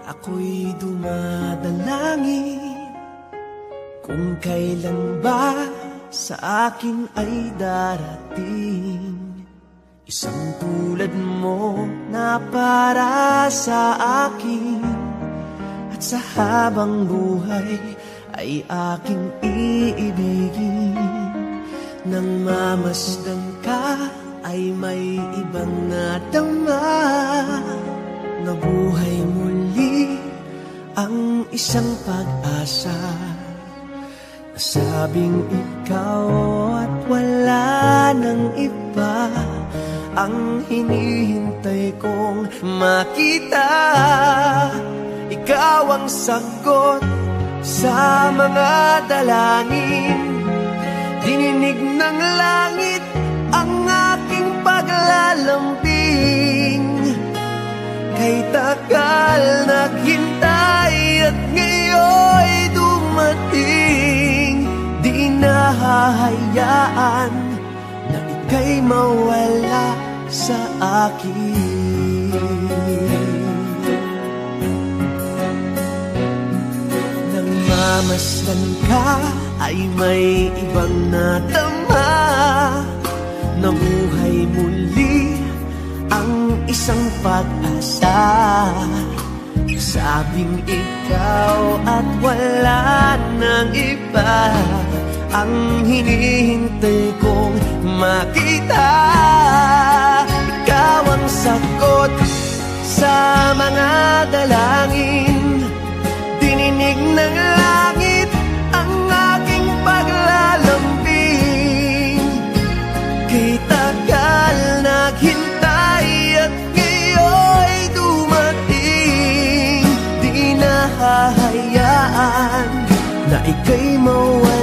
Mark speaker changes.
Speaker 1: Ako'y dumadalangin kung kailan ba sa akin ay darating isang tulad mo na para sa akin, at sa habang buhay ay aking iibigin. Nang mamasdan ka ay may ibang nadama, nabuhay muli ang isang pag-asa. Nasabing ikaw at wala nang iba ang hinihintay kong makita. Ikaw ang sagot sa mga dalangin, dininig ng langit ang aking paglalambing. Kay tagal naghintay at ngayon'y dumating, di nahahayaan na ika'y mawala sa akin. Nang mamasdan ka ay may ibang nadama, nabuhay muli ang isang pag-asa. Sabing ikaw at wala nang iba ang hinihintay kong makita. Ikaw ang sagot sa mga dalangin, dininig ng langit ang aking paglalambing. Kay tagal naghintay at ngayon'y dumating, di nahahayaan na ika'y mawala